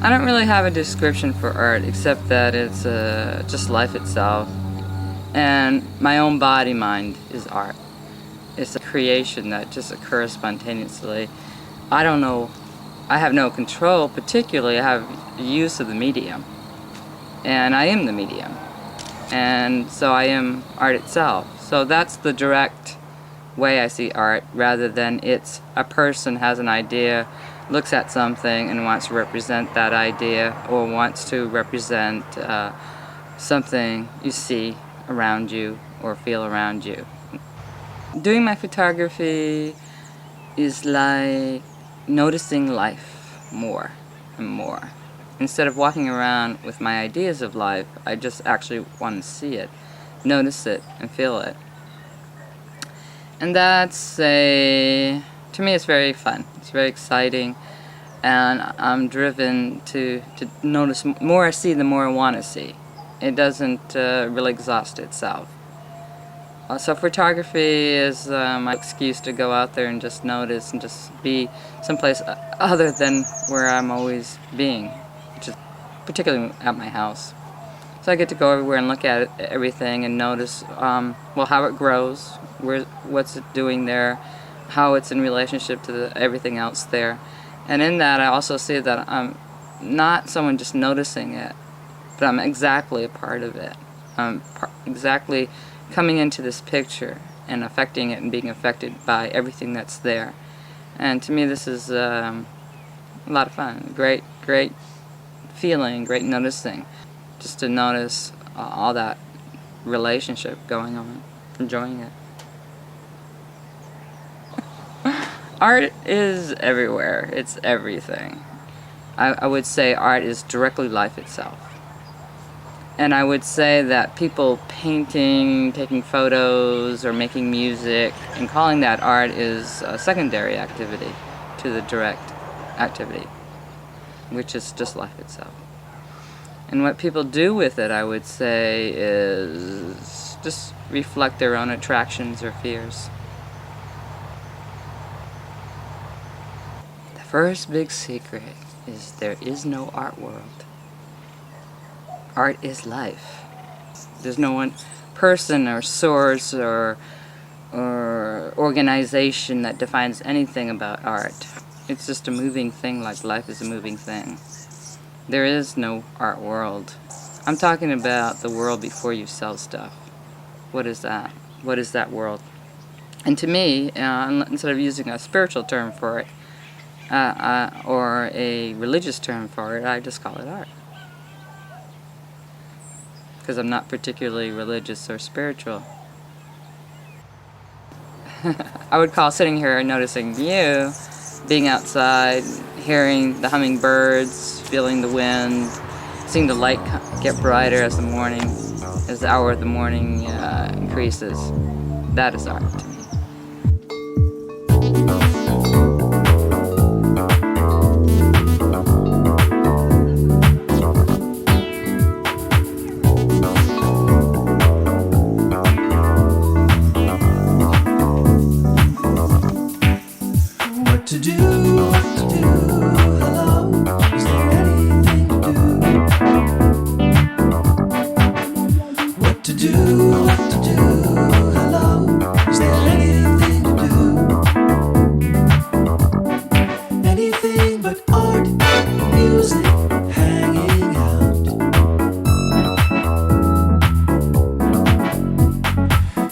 I don't really have a description for art except that it's just life itself. And my own body-mind is art. It's a creation that just occurs spontaneously. I don't know, I have no control particularly, I have use of the medium. And I am the medium. And so I am art itself. So that's the direct way I see art, rather than it's a person has an idea, looks at something and wants to represent that idea, or wants to represent something you see around you or feel around you. Doing my photography is like noticing life more and more. Instead of walking around with my ideas of life, I just actually want to see it, notice it, and feel it. And to me it's very fun, it's very exciting, and I'm driven to notice more I see, the more I want to see. It doesn't really exhaust itself. So photography is my excuse to go out there and just notice and just be someplace other than where I'm always being, which is particularly at my house. So I get to go everywhere and look at everything and notice, well, how it grows, what's it doing there, how it's in relationship to everything else there. And in that I also see that I'm not someone just noticing it, but I'm exactly a part of it. I'm exactly coming into this picture and affecting it and being affected by everything that's there. And to me this is a lot of fun, great feeling, great noticing. Just to notice all that relationship going on, enjoying it. Art is everywhere, it's everything. I would say art is directly life itself. And I would say that people painting, taking photos, or making music, and calling that art is a secondary activity to the direct activity, which is just life itself. And what people do with it, I would say, is just reflect their own attractions or fears. The first big secret is there is no art world. Art is life. There's no one person or source or organization that defines anything about art. It's just a moving thing, like life is a moving thing. There is no art world. I'm talking about the world before you sell stuff. What is that? What is that world? And to me, instead of using a spiritual term for it, or a religious term for it, I just call it art. Because I'm not particularly religious or spiritual. I would call sitting here and noticing you, being outside, hearing the hummingbirds, feeling the wind, seeing the light get brighter as the hour of the morning increases. That is art to me. What to do, hello, is there anything to do? What to do, hello, is there anything to do? Anything but art, music, hanging out.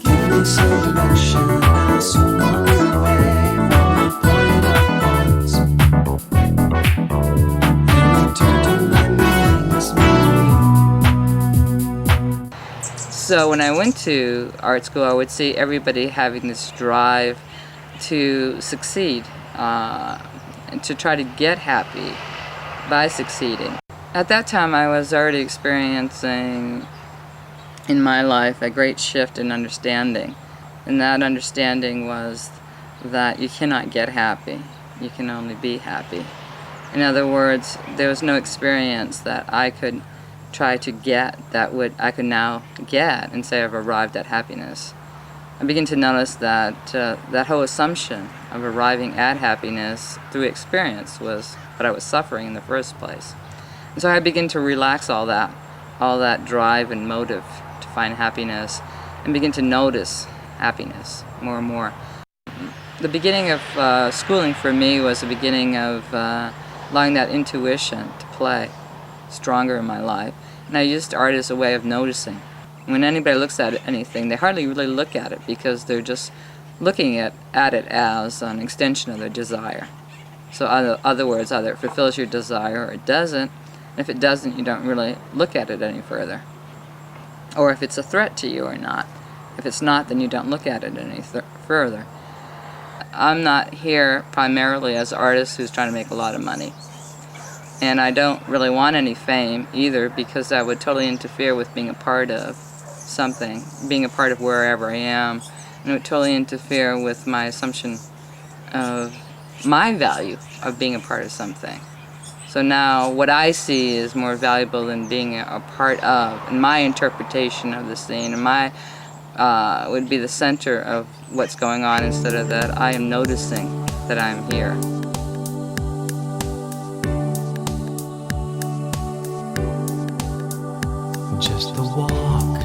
Give me some direction, I'll soon wander away from the point of points and return to my meaningless memory. So when I went to art school, I would see everybody having this drive to succeed, and to try to get happy by succeeding. At that time I was already experiencing in my life a great shift in understanding. And that understanding was that you cannot get happy, you can only be happy. In other words, there was no experience that I could try to get that I could now get and say I've arrived at happiness. I begin to notice that that whole assumption of arriving at happiness through experience was what I was suffering in the first place. So I begin to relax all that drive and motive to find happiness, and begin to notice happiness more and more. The beginning of schooling for me was the beginning of allowing that intuition to play stronger in my life. And I used art as a way of noticing. When anybody looks at anything, they hardly really look at it because they're just looking at it as an extension of their desire. So in other words, either it fulfills your desire or it doesn't. And if it doesn't, you don't really look at it any further. Or if it's a threat to you or not. If it's not, then you don't look at it any further. I'm not here primarily as an artist who's trying to make a lot of money. And I don't really want any fame either, because that would totally interfere with being a part of something, being a part of wherever I am. And it would totally interfere with my assumption of my value of being a part of something. So now what I see is more valuable than being a part of, and my interpretation of the scene, and my would be the center of what's going on, instead of that I am noticing that I'm here. Just the walk,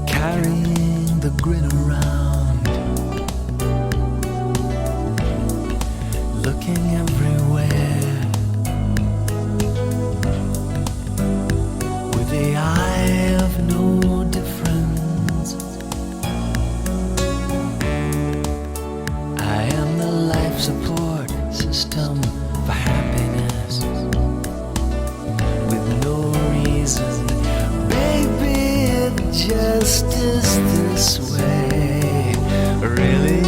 carrying the grin around, looking everywhere with the eye of no difference. I am the life support system for happiness, with no reason. Baby, it just is this way, really.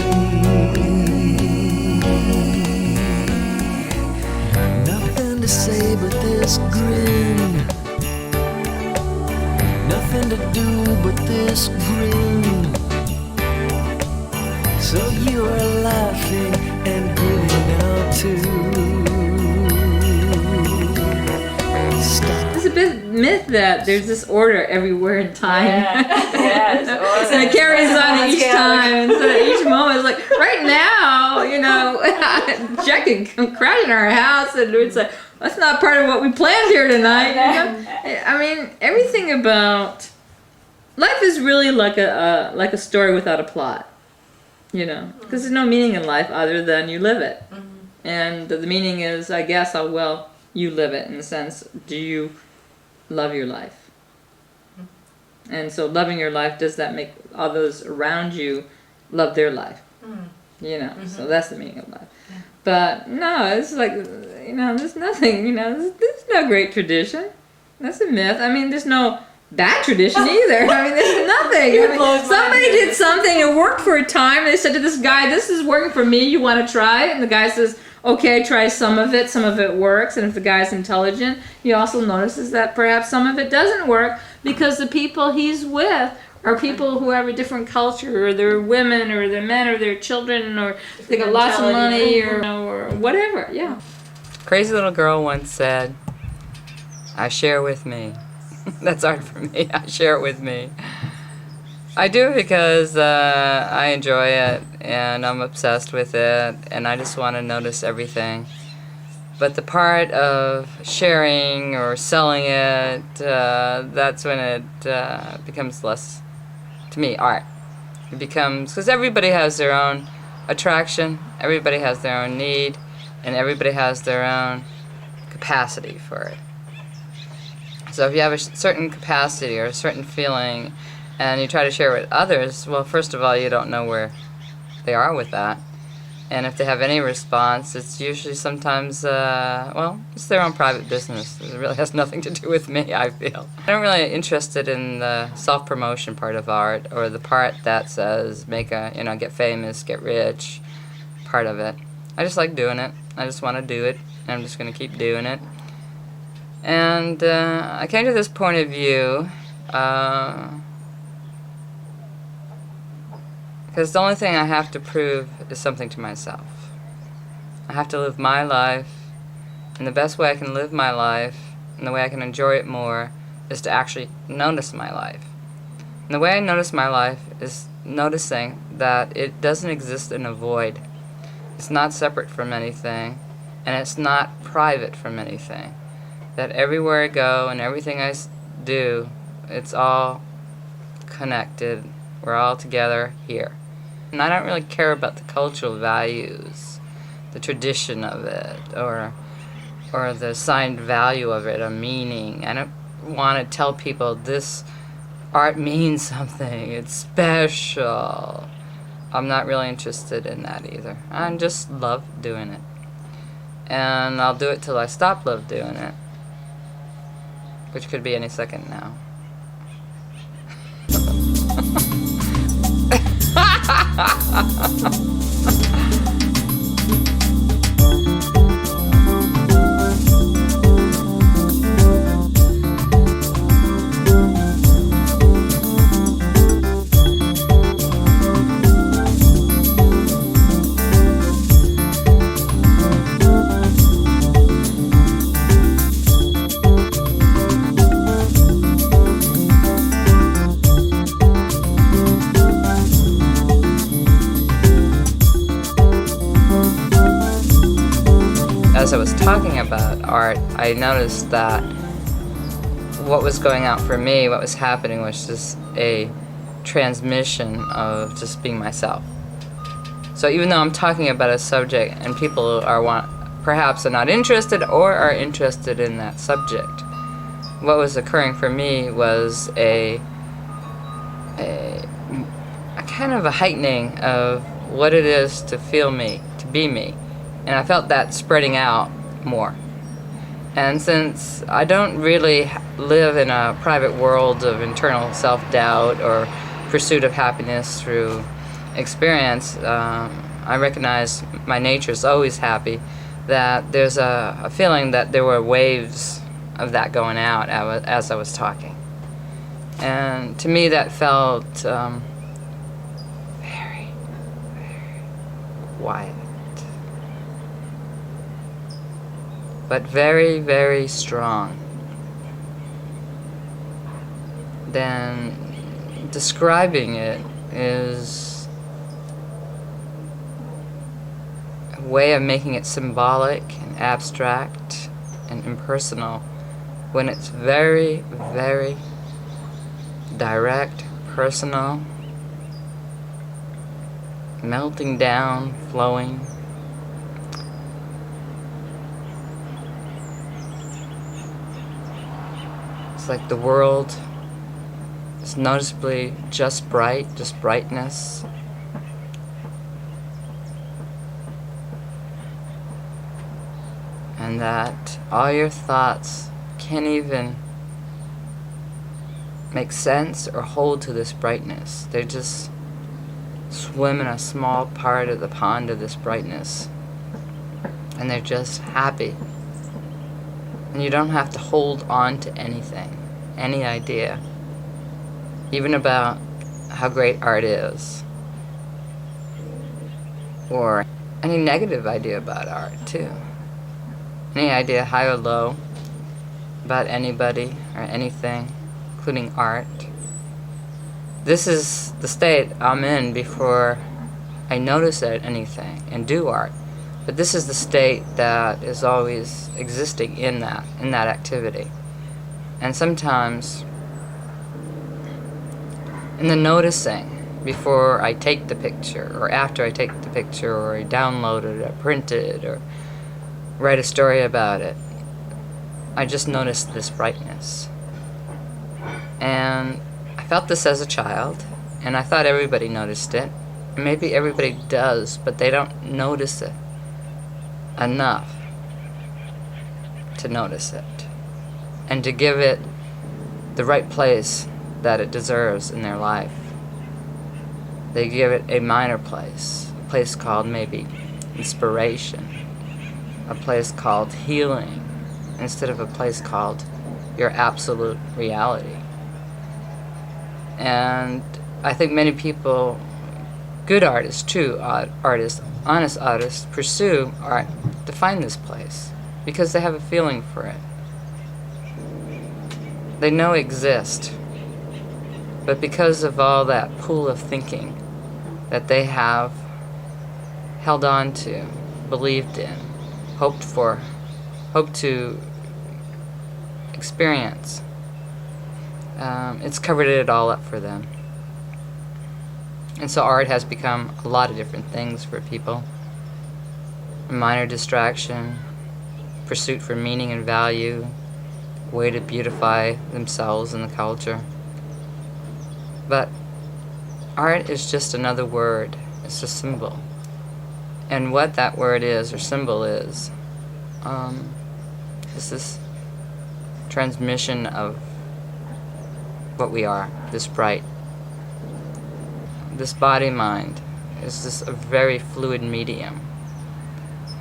Nothing to say but this grin, nothing to do but this grin. So you are laughing and grinning now too. It's a bit myth that there's this order everywhere in time. Yes, And it carries on each time. So that each moment is like, right now, you know, Jack can crash in our house, and it's like, that's not part of what we planned here tonight. You know? I mean, everything about life is really like a story without a plot. You know, because there's no meaning in life other than you live it. And the meaning is, I guess, how well you live it, in the sense, do you love your life? And so loving your life, does that make others around you love their life? You know, so that's the meaning of life. But no, it's like, you know, there's nothing, you know, there's no great tradition. That's a myth. I mean, there's no bad tradition either. I mean, there's nothing. I mean, somebody did something, it worked for a time. They said to this guy, this is working for me, you want to try it? And the guy says, okay, try some of it works. And if the guy's intelligent, he also notices that perhaps some of it doesn't work, because the people he's with are people who have a different culture, or they're women, or they're men, or they're children, or they got lots of money, or whatever. Yeah. Crazy little girl once said, I share with me. That's art for me. I share it with me. I do it because I enjoy it, and I'm obsessed with it, and I just want to notice everything. But the part of sharing or selling it, that's when it becomes less, to me, art. It becomes, because everybody has their own attraction, everybody has their own need, and everybody has their own capacity for it. So if you have a certain capacity or a certain feeling, and you try to share it with others, well, first of all, you don't know where they are with that. And if they have any response, it's usually sometimes, well, it's their own private business. It really has nothing to do with me, I feel. I'm really interested in the self-promotion part of art, or the part that says make a, you know, get famous, get rich, part of it. I just like doing it. I just want to do it, and I'm just going to keep doing it. And I came to this point of view because the only thing I have to prove is something to myself. I have to live my life, and the best way I can live my life, and the way I can enjoy it more, is to actually notice my life. And the way I notice my life is noticing that it doesn't exist in a void. It's not separate from anything, and it's not private from anything. that everywhere I go and everything I do, it's all connected. We're all together here. And I don't really care about the cultural values, the tradition of it, or the assigned value of it, a meaning. I don't want to tell people this art means something, it's special. I'm not really interested in that either. I just love doing it. And I'll do it till I stop love doing it, which could be any second now. As I was talking about art, I noticed that what was going out for me, what was happening, was just a transmission of just being myself. So even though I'm talking about a subject and people perhaps are not interested or are interested in that subject, what was occurring for me was a kind of a heightening of what it is to feel me, to be me. And I felt that spreading out more. And since I don't really live in a private world of internal self-doubt or pursuit of happiness through experience, I recognize my nature is always happy, that there's a feeling that there were waves of that going out as I was talking. And to me that felt very, very quiet. But very, very strong. Then describing it is a way of making it symbolic and abstract and impersonal when it's very, very direct, personal, melting down, flowing. It's like the world is noticeably just bright, just brightness. And that all your thoughts can't even make sense or hold to this brightness. They just swim in a small part of the pond of this brightness. And they're just happy. And you don't have to hold on to anything, any idea, even about how great art is, or any negative idea about art too. Any idea high or low about anybody or anything, including art. This is the state I'm in before I notice anything and do art. But this is the state that is always existing in that activity. And sometimes, in the noticing, before I take the picture, or after I take the picture, or I download it, or print it, or write a story about it, I just noticed this brightness. And I felt this as a child, and I thought everybody noticed it. And maybe everybody does, but they don't notice it enough to notice it and to give it the right place that it deserves in their life. They give it a minor place, a place called maybe inspiration, a place called healing, instead of a place called your absolute reality. And I think many people, good artists, true artists, honest artists, pursue art to find this place because they have a feeling for it. They know it exists, but because of all that pool of thinking that they have held on to, believed in, hoped to experience. It's covered it all up for them. And so art has become a lot of different things for people. A minor distraction, pursuit for meaning and value, way to beautify themselves and the culture. But art is just another word. It's a symbol. And what that word is, or symbol is this transmission of what we are, this bright. This body-mind is just a very fluid medium.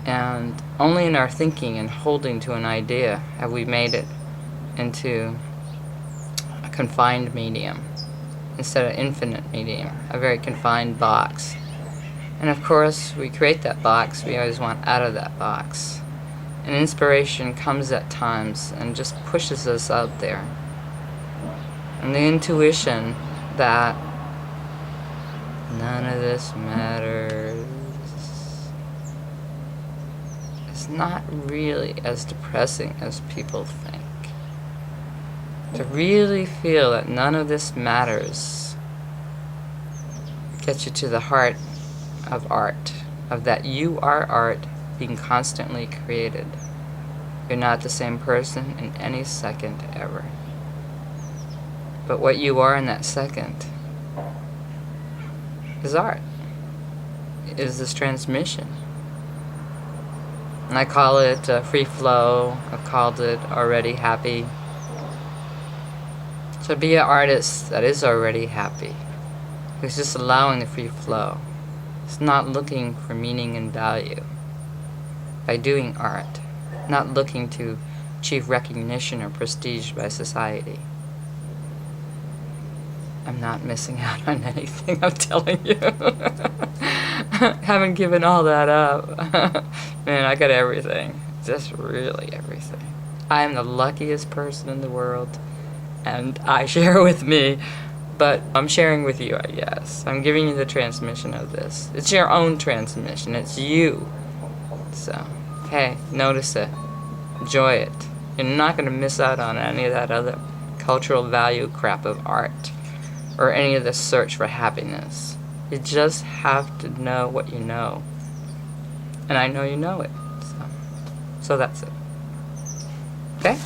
And only in our thinking and holding to an idea have we made it into a confined medium instead of infinite medium, a very confined box. And of course, we create that box, we always want out of that box. And inspiration comes at times and just pushes us out there. And the intuition that none of this matters is not really as depressing as people think. To really feel that none of this matters gets you to the heart of art, of that you are art being constantly created. You're not the same person in any second ever. But what you are in that second is art. It is this transmission. And I call it free flow. I've called it already happy. So be an artist that is already happy, who's just allowing the free flow. It's not looking for meaning and value by doing art, not looking to achieve recognition or prestige by society. I'm not missing out on anything, I'm telling you. Haven't given all that up. Man, I got everything. Just really everything. I am the luckiest person in the world, and I share with me, but I'm sharing with you, I guess. I'm giving you the transmission of this. It's your own transmission. It's you. So, hey, notice it. Enjoy it. You're not going to miss out on any of that other cultural value crap of art or any of the search for happiness. You just have to know what you know. And I know you know it. So that's it. Okay?